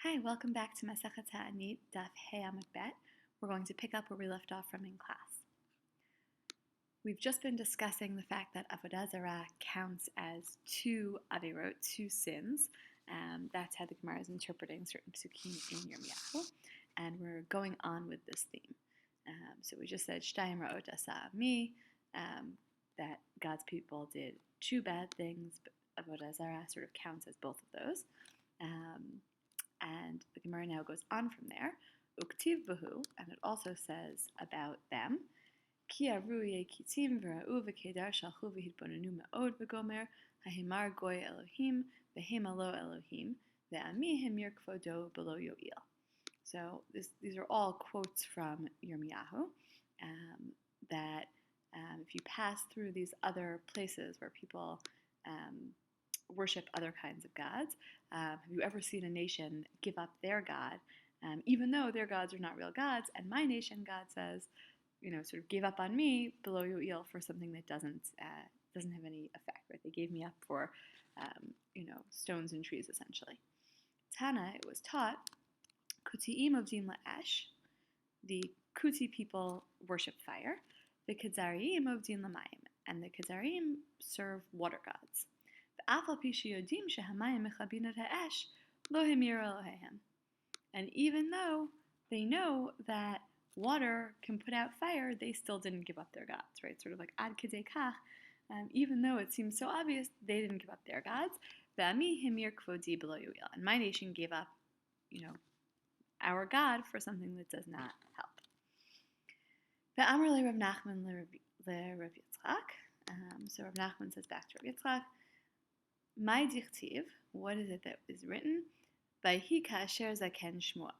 Hi, welcome back to Masechet Taanit, Daf Hey Amud Bet. We're going to pick up where we left off from in class. We've just been discussing the fact that Avodah Zarah counts as two averot, two sins. That's how the Gemara is interpreting certain psukim in Yirmiyahu, and we're going on with this theme. So we just said Shtayim Ra'ot Asa Mi, that God's people did two bad things, but Avodah Zarah sort of counts as both of those. And the Gemara now goes on from there. Uktiv bahu, and it also says about them. Ki aruye kitim v'ra'u v'kedar shalchu v'hitbonenu me'od v'gomer hahimar goy Elohim v'hem alo Elohim ve'ami himir kvodo below yo'il. So these are all quotes from Yirmiyahu that if you pass through these other places where people worship other kinds of gods. Have you ever seen a nation give up their God, even though their gods are not real gods? And my nation, God says, sort of gave up on me below yo'il for something that doesn't have any effect. Right? They gave me up for stones and trees essentially. Tana, it was taught, Kuti'im ovdim la'esh, the Kuti people worship fire. The Kedarim ovdim la'mayim, and the Kedarim serve water gods. And even though they know that water can put out fire, they still didn't give up their gods, right? Sort of like ad kedei kach, even though it seems so obvious, they didn't give up their gods. And my nation gave up, our God for something that does not help. So Rav Nachman says back to Rav Yitzchak, my dichtiv, what is it that is written? Vayhi ka'asher zaken Shmuel.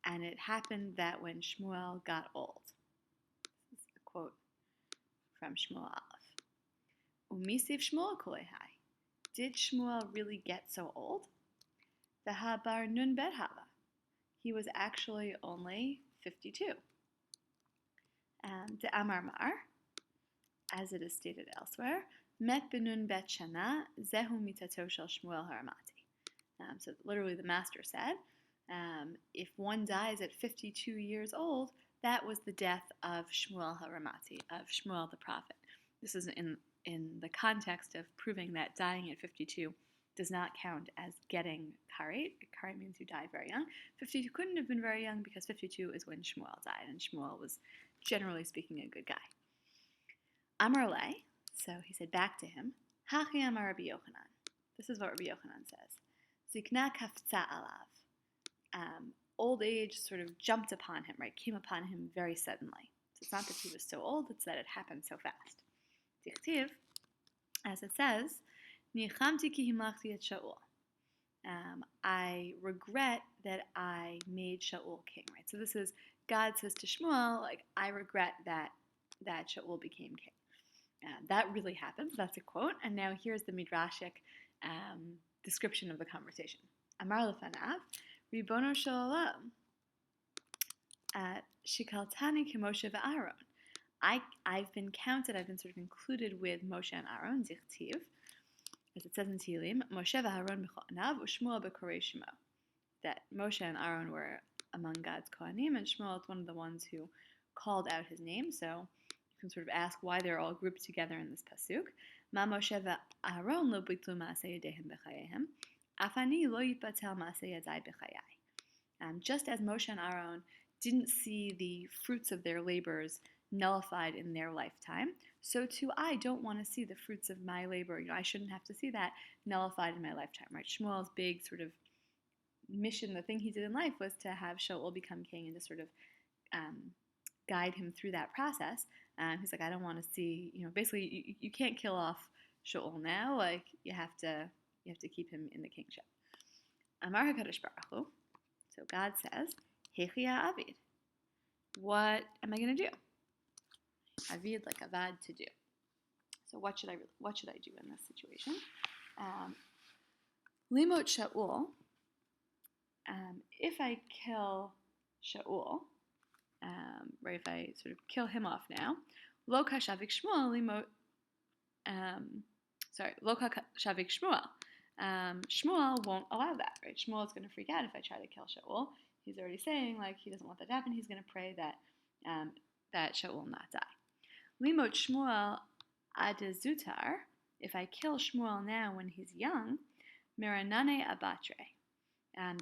And it happened that when Shmuel got old. This is a quote from Shmuel Aleph. Umisiv Shmuel kolehai. Did Shmuel really get so old? V'habar nun bet hava. He was actually only 52. De Amar Mar, as it is stated elsewhere, Met benun bet shana zehu mitato shel Shmuel haramati. So literally the master said, if one dies at 52 years old, that was the death of Shmuel haramati, of Shmuel the prophet. This is in the context of proving that dying at 52 does not count as getting karet. Karet means you die very young. 52 couldn't have been very young because 52 is when Shmuel died, and Shmuel was generally speaking a good guy. Amar lei. So he said back to him, Hachi amar Rabbi Yochanan. This is what Rabbi Yochanan says. Zikna kafza alav. Old age sort of jumped upon him, right? Came upon him very suddenly. So it's not that he was so old, it's that it happened so fast. Dichtiv, as it says, Nichamti ki himlachti et Shaul. I regret that I made Shaul king, right? So this is, God says to Shmuel, like, I regret that Shaul became king. That really happened. That's a quote. And now here's the midrashic description of the conversation. Amar lefanav, Ribono shel olam, shikaltani k'Moshe ve'Aaron. I've been counted. I've been sort of included with Moshe and Aaron. Zichtiv, as it says in Tehillim, Moshe ve'Aaron b'choanav u'Shmuel b'korei shemo. That Moshe and Aaron were among God's kohanim, and Shmuel is one of the ones who called out his name. So can sort of ask why they're all grouped together in this pasuk. Ma Moshe ve'Aaron lo bitlu ma'aseh yadeihem b'chayehem, afani lo yipatel ma'aseh yadai b'chayai. Just as Moshe and Aaron didn't see the fruits of their labors nullified in their lifetime, so too I don't want to see the fruits of my labor. I shouldn't have to see that nullified in my lifetime, right? Shmuel's big sort of mission, the thing he did in life, was to have Shaul become king and to sort of guide him through that process. He's like, I don't want to see, basically you can't kill off Shaul now. Like you have to keep him in the kingship. Amar HaKadosh Baruch Hu. So God says, Hechi ha'avid. What am I going to do? Avid, like avad, to do. So what should I do in this situation? Limot Shaul. If I kill Shaul, right, if I sort of kill him off now, Lo kashavik Shmuel limot. Lo kashavik Shmuel. Shmuel won't allow that, right? Shmuel is going to freak out if I try to kill Shaul. He's already saying, like, he doesn't want that to happen. He's going to pray that that Shaul will not die. Limot Shmuel adezutar, if I kill Shmuel now when he's young, Miranane abatre.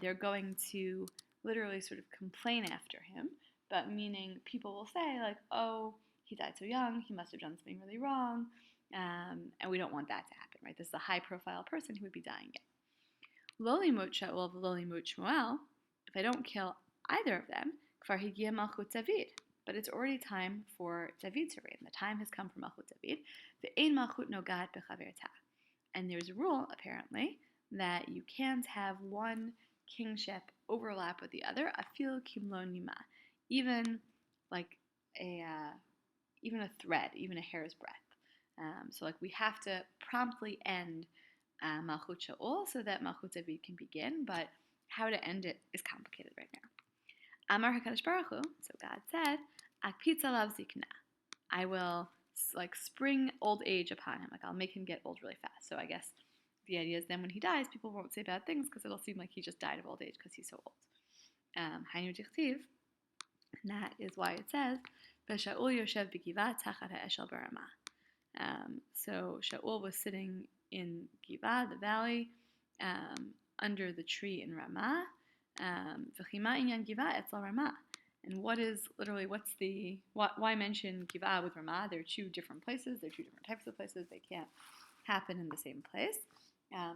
They're going to literally sort of complain after him, but meaning people will say, like, oh, he died so young, he must have done something really wrong, and we don't want that to happen, right? This is a high-profile person who would be dying yet. Loli mot Shaul v'loli mot Shmuel, if I don't kill either of them, kvar higia malchut David, but it's already time for David to reign. The time has come for malchut David. Ve'ein malchut nogat bechaverta. And there's a rule, apparently, that you can't have one kingship overlap with the other, afil kimlo nima, even like even a thread, even a hair's breadth. So like we have to promptly end Malchut Shaul so that Malchut David can begin, but how to end it is complicated right now. Amar HaKadosh Baruch Hu, so God said, Akpitz alav zikna, I will like spring old age upon him, like I'll make him get old really fast. So I guess the idea is then when he dies, people won't say bad things because it'll seem like he just died of old age because he's so old. Hainu dichtiv, and that is why it says, V'Shaul yoshev b'givat tachat ha'eshel b'ramah. So Shaul was sitting in Givah, the valley, under the tree in Ramah. V'chima inyan Givah etzel Ramah. And why mention Givah with Ramah? They're two different places. They're two different types of places. They can't happen in the same place.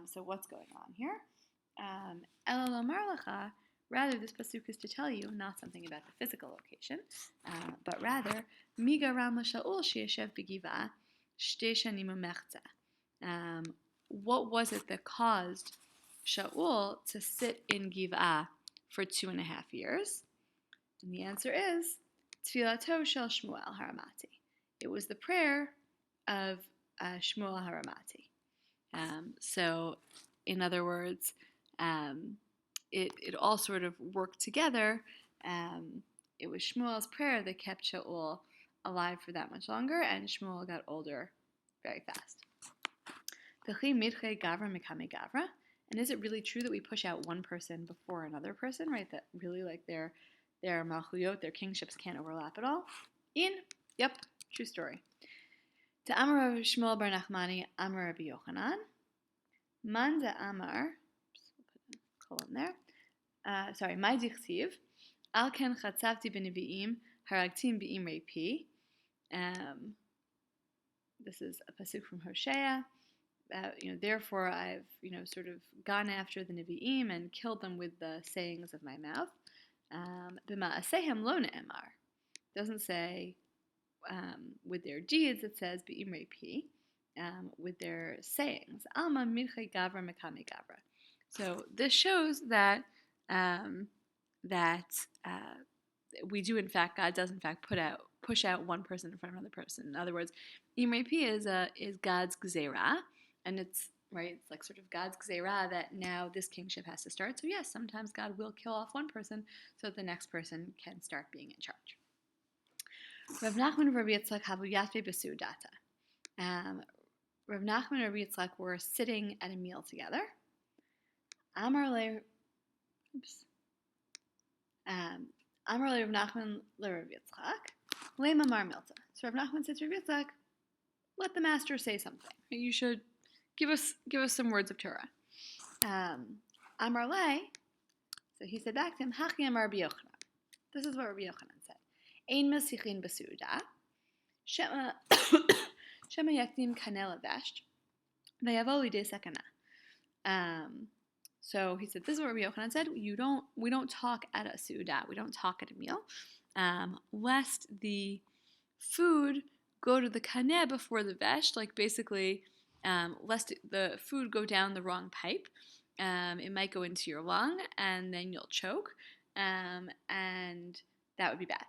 So what's going on here? Ela lomar lecha, rather this pasuk is to tell you not something about the physical location, but rather miga ram l'shaul sheyeshev b'giva shtei shanim u'mechza. What was it that caused Shaul to sit in Giv'ah for 2.5 years? And the answer is Tfilato shel Shmuel Haramati. It was the prayer of Shmuel Haramati. So, in other words, it all sort of worked together. It was Shmuel's prayer that kept Shaul alive for that much longer, and Shmuel got older very fast. And is it really true that we push out one person before another person, right? That really, like, their malchuyot, their kingships can't overlap at all? Yep, true story. To Amar Shmuel bar Nachmani, Amar Rabbi Yochanan, Man de Amar, colon there, my dichtiv, Al ken chatzavti b'nevi'im, haragtim b'imrei pi. This is a pasuk from Hosea. Therefore I've, sort of gone after the Nevi'im and killed them with the sayings of my mouth. B'ma'asehem lo ne'emar. Doesn't say with their deeds, it says b'imrei pi, with their sayings. Alma midchei gavra mekame gavra. So this shows that we do, in fact, God does in fact push out one person in front of another person. In other words, imrei pi is God's gzeira, and it's right. It's like sort of God's gzeira that now this kingship has to start. So yes, sometimes God will kill off one person so that the next person can start being in charge. Rav Nachman and Rabbi Yitzchak havu yafei b'su'udata. Rav Nachman and Rabbi Yitzchak were sitting at a meal together. Amar le, Amar le Rav Nachman le Rabbi Yitzchak, le mamar milta. So Rav Nachman said to Rabbi Yitzchak, let the master say something. You should give us some words of Torah. Amar le, so he said back to him, Hachi amar Rabbi Yochanan. This is what Rabbi Yochanan said. Ein mesichin b'su'uda, shema yakdim kaneh levesh, v'yavo lidei sakana. So he said, this is what Rabbi Yochanan said. We don't talk at a su'uda. We don't talk at a meal, lest the food go to the kaneh before the vesh, like basically, lest the food go down the wrong pipe. It might go into your lung, and then you'll choke, and that would be bad.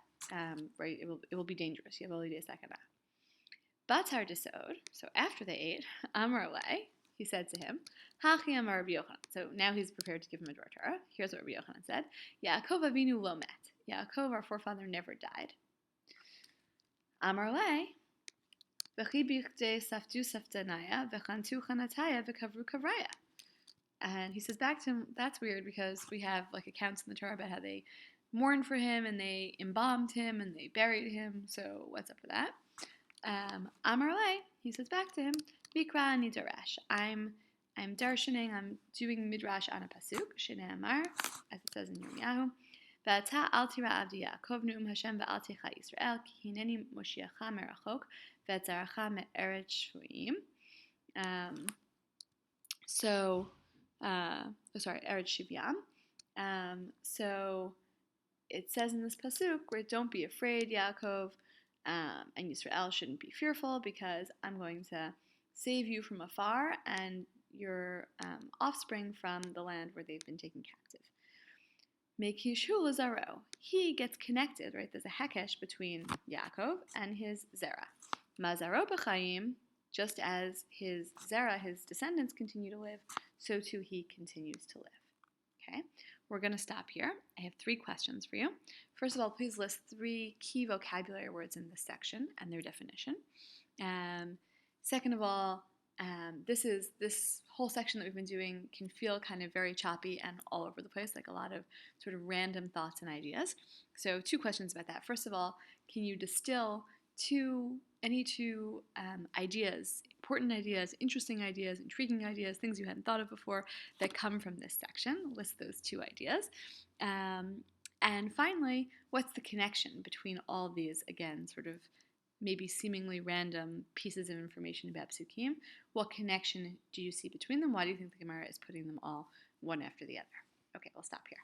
Right? It will be dangerous. You have only day sakana. Batar desod. So after they ate, Amar le, he said to him, Hachi amar Rabbi Yochanan. So now he's prepared to give him a Torah. Here's what Rabbi Yochanan said: Yaakov Avinu lo met. Yaakov, our forefather, never died. Amar le, v'chi bichte saftu saftanaya v'chantu chanataya v'kavru kavraya. And he says back to him, that's weird because we have like accounts in the Torah about how they mourned for him and they embalmed him and they buried him. So what's up with that? Amar Le, he says back to him, Mikra ani darash. I'm darshaning, I'm doing midrash on a pasuk, Shene Amar, as it says in Yirmiyahu. V'ata al tira avdi Yaakov nu'um Hashem v'al ticha Yisrael ki hineni moshiacha merachok v'etzaracha me'eretz shvuim. Eretz Shivyam. So it says in this pasuk, right, don't be afraid, Yaakov, and Yisrael shouldn't be fearful because I'm going to save you from afar and your offspring from the land where they've been taken captive. Mekishu Lazaro. He gets connected, right? There's a hekesh between Yaakov and his Zerah. Mazaro b'chayim, just as his Zerah, his descendants, continue to live, so too he continues to live. Okay, we're going to stop here. I have 3 questions for you. First of all, please list 3 key vocabulary words in this section and their definition. Second of all, this whole section that we've been doing can feel kind of very choppy and all over the place, like a lot of sort of random thoughts and ideas. So 2 questions about that. First of all, can you distill any two ideas, important ideas, interesting ideas, intriguing ideas, things you hadn't thought of before that come from this section? List those 2 ideas. And finally, what's the connection between all these, again, sort of maybe seemingly random pieces of information about psukim? What connection do you see between them? Why do you think the Gemara is putting them all one after the other? Okay, we'll stop here.